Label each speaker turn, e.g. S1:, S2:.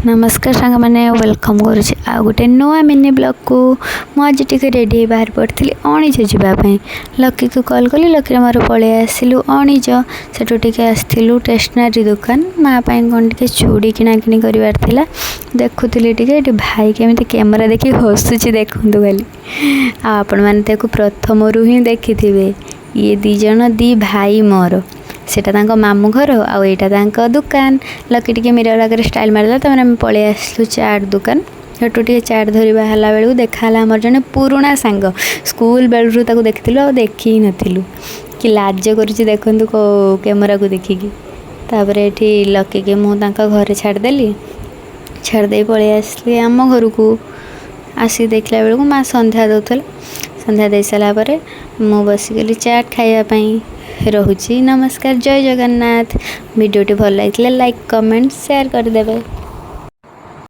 S1: नमस्कार सांग मैंने वेलकम करुच्ची आ गोटे नुआ मिनी ब्लॉग को मुझे टी रेडी बाहर पड़ी अणिज जावाई लकी को कॉल कली लकी मोर पलि आसलु अणिज से आसलु स्टेशनरी दुकान माँ कौन टे चूड़ी किणाकिणी करार देखुली टे भाई केमी कैमेरा देखी हसुची देखु खाली आपण मैंने प्रथम रू ही देखी थे ये दीज दी भाई मोर सेटा तांको मामू घर आउ एटा तांको दुकान लकी टिके मिरर आगे स्टाइल मारला तमें पलि आसलु चाट दुकान सेठू टे चाट धरी बाहला बेलू देखाला आमर जने पुराणा सांग स्कूल बेलू ताको देखिलु आ देखी नथिलु कि लाज करुची देखंतु को कैमरा को देखिकी तापर एठी लकी के मु तांका घरे छाड़देली छाड़दे पलि आसली आम घर को आसी देखला बेलू माँ संध्या दउथल संध्या दे सारा पर मु बसिगली चाट खाइबापी रहुची। नमस्कार, जय जगन्नाथ। वीडियोटी भल लगे लाइक कमेंट शेयर करदेवे।